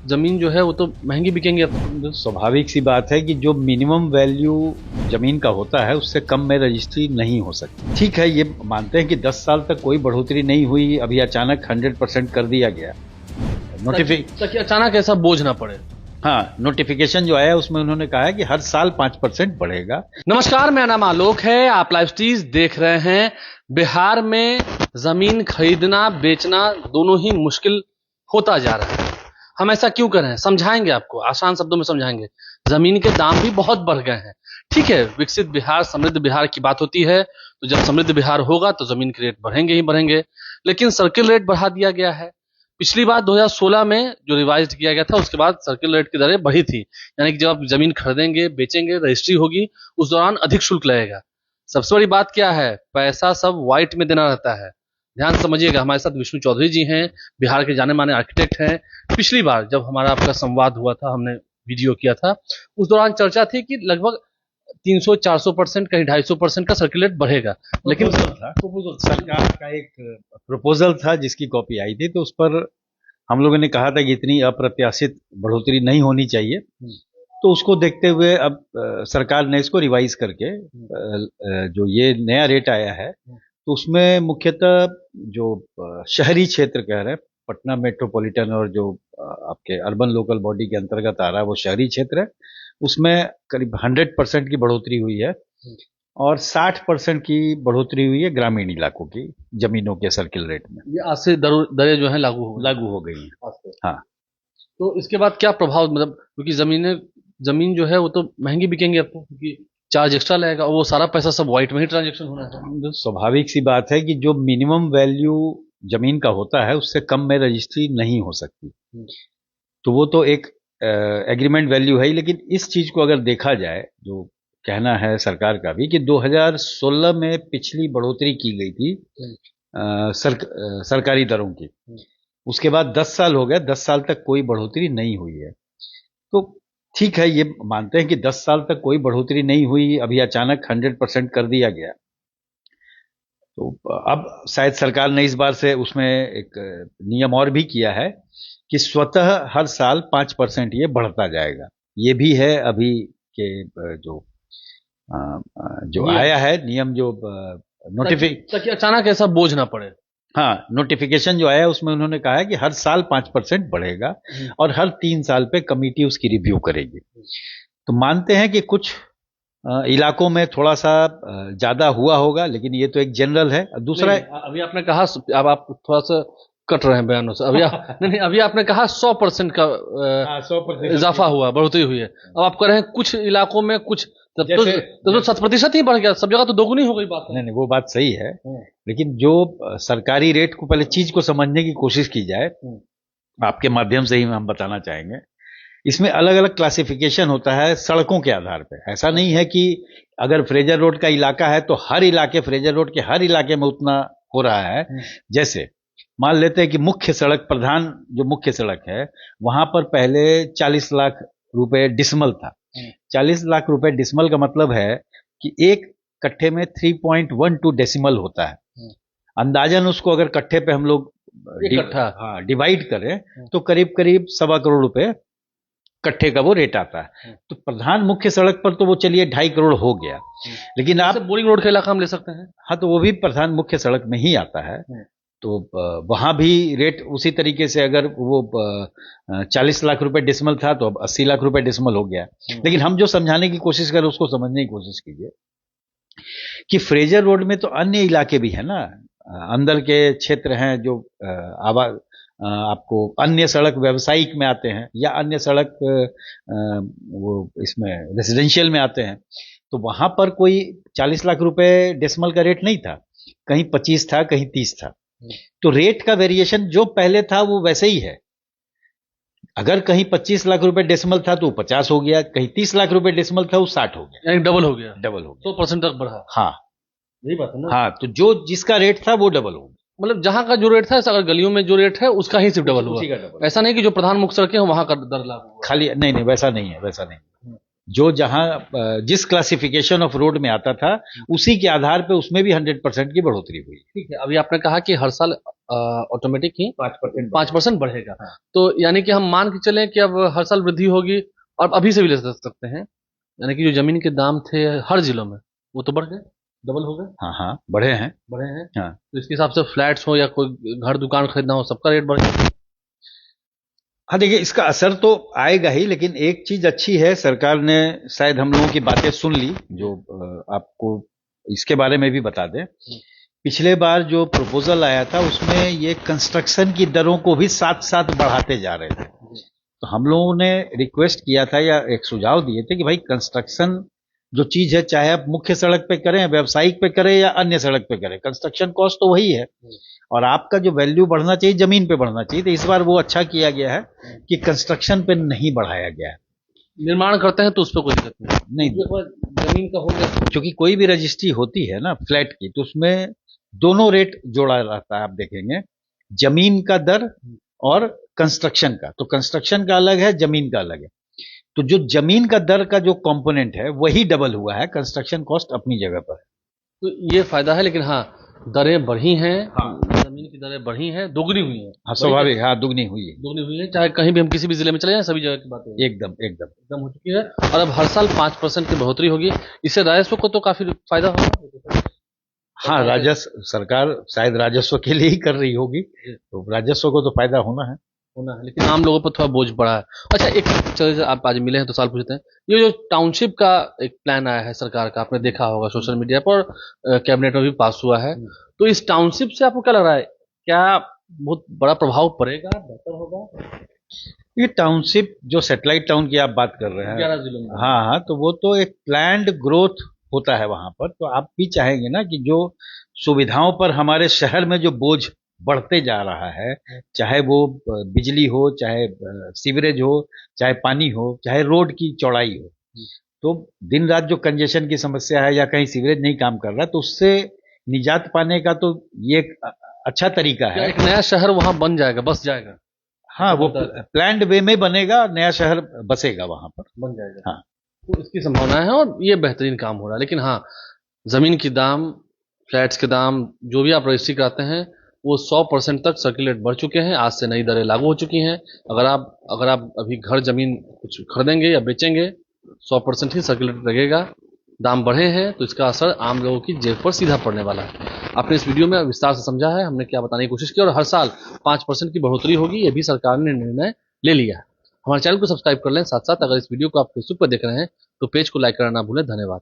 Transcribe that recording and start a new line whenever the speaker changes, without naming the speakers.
जमीन जो है वो तो महंगी बिकेंगी अब।
स्वाभाविक सी बात है कि जो मिनिमम वैल्यू जमीन का होता है उससे कम में रजिस्ट्री नहीं हो सकती। ठीक है, ये मानते हैं कि 10 साल तक कोई बढ़ोतरी नहीं हुई, अभी अचानक 100% कर दिया गया।
ताकि अचानक ऐसा बोझ ना पड़े।
हाँ, नोटिफिकेशन जो आया उसमें उन्होंने कहा है कि हर साल 5% बढ़ेगा।
नमस्कार, मेरा नाम आलोक है, आप लाइव स्टीज देख रहे हैं। बिहार में जमीन खरीदना बेचना दोनों ही मुश्किल होता जा रहा है। हम ऐसा क्यों कर रहे हैं समझाएंगे आपको, आसान शब्दों में समझाएंगे। जमीन के दाम भी बहुत बढ़ गए हैं। ठीक है, विकसित बिहार समृद्ध बिहार की बात होती है, तो जब समृद्ध बिहार होगा तो जमीन के रेट बढ़ेंगे ही बढ़ेंगे। लेकिन सर्किल रेट बढ़ा दिया गया है। पिछली बार 2016 में जो रिवाइज किया गया था उसके बाद सर्किल रेट की दरें बढ़ी थी, यानी कि जब आप जमीन खरीदेंगे बेचेंगे रजिस्ट्री होगी उस दौरान अधिक शुल्क लगेगा। सबसे बड़ी बात क्या है, पैसा सब व्हाइट में देना रहता है। ध्यान समझिएगा। हमारे साथ विष्णु चौधरी जी हैं, बिहार के जाने माने आर्किटेक्ट हैं। पिछली बार जब हमारा आपका संवाद हुआ था, हमने वीडियो किया था, उस दौरान चर्चा थी कि लगभग 300-400%, कहीं 250% का सर्किल रेट बढ़ेगा। लेकिन
सरकार का एक प्रपोजल था जिसकी कॉपी आई थी, तो उस पर हम लोगों ने कहा था कि इतनी अप्रत्याशित बढ़ोतरी नहीं होनी चाहिए। तो उसको देखते हुए अब सरकार ने इसको रिवाइज करके जो ये नया रेट आया है, तो उसमें मुख्यतः जो शहरी क्षेत्र कह रहे हैं, पटना मेट्रोपॉलिटन और जो आपके अर्बन लोकल बॉडी के अंतर्गत आ रहा है वो शहरी क्षेत्र है, उसमें करीब 100% की बढ़ोतरी हुई है और 60% की बढ़ोतरी हुई है ग्रामीण इलाकों की जमीनों के सर्किल रेट में।
ये आज से दरें जो है
लागू हो गई हैं। हाँ,
तो इसके बाद क्या प्रभाव, मतलब क्योंकि जमीन जो है वो तो महंगी बिकेंगी अब तो, क्योंकि चार्ज एक्स्ट्रा लगेगा और वो सारा पैसा सब व्हाइट में ही ट्रांजेक्शन होना है।
तो स्वाभाविक सी बात है कि जो मिनिमम वैल्यू जमीन का होता है उससे कम में रजिस्ट्री नहीं हो सकती। तो वो तो एक एग्रीमेंट वैल्यू है ही। लेकिन इस चीज को अगर देखा जाए, जो कहना है सरकार का भी कि 2016 में पिछली बढ़ोतरी की गई थी सरकारी दरों की, उसके बाद 10 साल हो गए, 10 साल तक कोई बढ़ोतरी नहीं हुई है। तो ठीक है, ये मानते हैं कि 10 साल तक कोई बढ़ोतरी नहीं हुई, अभी अचानक 100% कर दिया गया। तो अब शायद सरकार ने इस बार से उसमें एक नियम और भी किया है कि स्वतः हर साल 5% ये बढ़ता जाएगा। ये भी है अभी के जो आया है नियम, जो
ताकि अचानक ऐसा बोझ ना पड़े।
हाँ, नोटिफिकेशन जो आया उसमें उन्होंने कहा है कि हर साल 5% बढ़ेगा और हर 3 साल पे कमेटी उसकी रिव्यू करेगी। तो मानते हैं कि कुछ इलाकों में थोड़ा सा ज्यादा हुआ होगा, लेकिन ये तो एक जनरल है। दूसरा,
अभी आपने कहा, अब आप थोड़ा सा कट रहे हैं बयानों से। नहीं, अभी आपने कहा 100% का
100%
इजाफा हुआ, बढ़ोतरी हुई है। अब आप कह रहे हैं कुछ इलाकों में कुछ, तब तो 7% ही बढ़ गया, सब जगह तो दोगुनी हो गई बात।
नहीं, वो बात सही है। लेकिन जो सरकारी रेट को पहले चीज को समझने की कोशिश की जाए, आपके माध्यम से ही हम बताना चाहेंगे। इसमें अलग अलग क्लासिफिकेशन होता है सड़कों के आधार पर। ऐसा नहीं है कि अगर फ्रेजर रोड का इलाका है तो हर इलाके, फ्रेजर रोड के हर इलाके में उतना हो रहा है। जैसे मान लेते हैं कि मुख्य सड़क, प्रधान जो मुख्य सड़क है, वहां पर पहले 40 लाख रुपए डिसमल था। 40 लाख रुपए डिसमल का मतलब है कि एक कट्ठे में 3.12 डेसिमल होता है। अंदाजन उसको अगर कट्ठे पे हम लोग डिवाइड करें तो करीब करीब 1.25 करोड़ रुपए कट्ठे का वो रेट आता है। तो प्रधान मुख्य सड़क पर तो वो चलिए 2.5 करोड़ हो गया। लेकिन आप
बोरिंग रोड का इलाका हम ले सकते हैं।
हाँ, तो वो भी प्रधान मुख्य सड़क में ही आता है। तो वहां भी रेट उसी तरीके से, अगर वो 40 लाख रुपए डिसमल था तो अब 80 लाख रुपए डिसमल हो गया। लेकिन हम जो समझाने की कोशिश करें उसको समझने की कोशिश कीजिए कि फ्रेजर रोड में तो अन्य इलाके भी है ना, अंदर के क्षेत्र हैं जो आपको अन्य सड़क व्यवसायिक में आते हैं या अन्य सड़क वो इसमें रेजिडेंशियल में आते हैं। तो वहां पर कोई 40 लाख रुपए डेसिमल का रेट नहीं था, कहीं 25 था, कहीं 30 था। तो रेट का वेरिएशन जो पहले था वो वैसे ही है। अगर कहीं 25 लाख रुपए डेसिमल था तो 50 हो गया, कहीं 30 लाख रुपए डेसिमल था वो 60 हो गया,
डबल हो गया।
100%
तक बढ़ा।
हाँ,
यही बात है ना।
हाँ, तो जो जिसका रेट था वो डबल हो गया।
मतलब जहां का जो रेट था, अगर गलियों में जो रेट है उसका ही सिर्फ डबल हुआ। ऐसा नहीं कि जो प्रधान मुख्य सड़कें हैं वहां का दर लागू।
खाली नहीं, वैसा नहीं है, वैसा नहीं। जो जहां जिस क्लासिफिकेशन ऑफ रोड में आता था उसी के आधार पे उसमें भी 100% की बढ़ोतरी हुई।
ठीक है, अभी आपने कहा कि हर साल ऑटोमेटिक ही 5% बढ़ेगा।
हाँ।
तो यानी कि हम मान के चलें कि अब हर साल वृद्धि होगी और अभी से भी ले सकते हैं, यानी कि जो जमीन के दाम थे हर जिलों में वो तो बढ़ गए, डबल हो गए।
हाँ हाँ, बढ़े हैं।
बढ़े हैं।
हाँ,
तो इसके हिसाब से फ्लैट्स हो या कोई घर दुकान खरीदना हो, सबका रेट बढ़ गया।
हाँ देखिए, इसका असर तो आएगा ही, लेकिन एक चीज अच्छी है, सरकार ने शायद हम लोगों की बातें सुन ली। जो आपको इसके बारे में भी बता दें, पिछले बार जो प्रपोजल आया था उसमें ये कंस्ट्रक्शन की दरों को भी साथ साथ बढ़ाते जा रहे थे। तो हम लोगों ने रिक्वेस्ट किया था या एक सुझाव दिए थे कि भाई कंस्ट्रक्शन जो चीज है, चाहे आप मुख्य सड़क पे करें, व्यावसायिक पे करें या अन्य सड़क पे करें, कंस्ट्रक्शन कॉस्ट तो वही है और आपका जो वैल्यू बढ़ना चाहिए जमीन पे बढ़ना चाहिए। तो इस बार वो अच्छा किया गया है कि कंस्ट्रक्शन पे नहीं बढ़ाया गया है।
निर्माण करते हैं तो उस पर कोई दिक्कत नहीं, जमीन का हो गया।
क्योंकि कोई भी रजिस्ट्री होती है ना फ्लैट की, तो उसमें दोनों रेट जोड़ा रहता है। आप देखेंगे जमीन का दर और कंस्ट्रक्शन का, तो कंस्ट्रक्शन का अलग है, जमीन का अलग है। तो जो जमीन का दर का जो कंपोनेंट है वही डबल हुआ है, कंस्ट्रक्शन कॉस्ट अपनी जगह पर है।
तो ये फायदा है, लेकिन हाँ दरें बढ़ी हैं।
हाँ,
जमीन की दरें बढ़ी हैं, दोगुनी हुई हैं।
हाँ स्वाभाविक, हाँ दुगनी हुई है।
दोगुनी हुई है, चाहे कहीं भी हम किसी भी जिले में चले जाएं, सभी जगह की बात है।
एकदम एकदम
एकदम हो चुकी है। और अब हर साल 5% की बढ़ोतरी होगी, इससे राजस्व को तो काफी फायदा होगा।
हाँ, राजस्व सरकार शायद राजस्व के लिए ही कर रही होगी, तो राजस्व को तो फायदा होना है।
लेकिन आम लोगों पर थोड़ा बोझ पड़ा है। अच्छा, एक चलिए आप आज मिले हैं तो साल पूछते हैं, ये जो टाउनशिप का एक प्लान आया है सरकार का, आपने देखा होगा सोशल मीडिया पर, कैबिनेट में भी पास हुआ है। तो इस टाउनशिप से आपको क्या लग रहा है, क्या बहुत बड़ा प्रभाव पड़ेगा, बेहतर होगा?
ये टाउनशिप जो सैटेलाइट टाउन की आप बात कर रहे हैं,
11 जिलों में।
हाँ हाँ, तो वो तो एक प्लान्ड ग्रोथ होता है वहां पर। तो आप भी चाहेंगे ना कि जो सुविधाओं पर हमारे शहर में जो बोझ बढ़ते जा रहा है, चाहे वो बिजली हो, चाहे सीवरेज हो, चाहे पानी हो, चाहे रोड की चौड़ाई हो, तो दिन रात जो कंजेशन की समस्या है या कहीं सीवरेज नहीं काम कर रहा, तो उससे निजात पाने का तो ये एक अच्छा तरीका है।
एक नया शहर वहां बन जाएगा, बस जाएगा।
हाँ, वो प्लान्ड वे में बनेगा, नया शहर बसेगा वहां पर,
बन जाएगा।
हाँ,
तो इसकी संभावना है और ये बेहतरीन काम हो रहा है। लेकिन हाँ, जमीन की दाम, फ्लैट्स के दाम, जो भी आप रजिस्ट्री कराते हैं, वो 100% तक सर्कुलेट बढ़ चुके हैं। आज से नई दरें लागू हो चुकी हैं। अगर आप अभी घर जमीन कुछ खरीदेंगे या बेचेंगे, 100% ही सर्कुलेट लगेगा। दाम बढ़े हैं तो इसका असर आम लोगों की जेब पर सीधा पड़ने वाला है। आपने इस वीडियो में विस्तार से समझा है, हमने क्या बताने की कोशिश की, और हर साल 5% की बढ़ोतरी होगी, ये भी सरकार ने निर्णय ले लिया है। हमारे चैनल को सब्सक्राइब कर लें। साथ साथ अगर इस वीडियो को आप फेसबुक पर देख रहे हैं तो पेज को लाइक करना ना भूलें। धन्यवाद।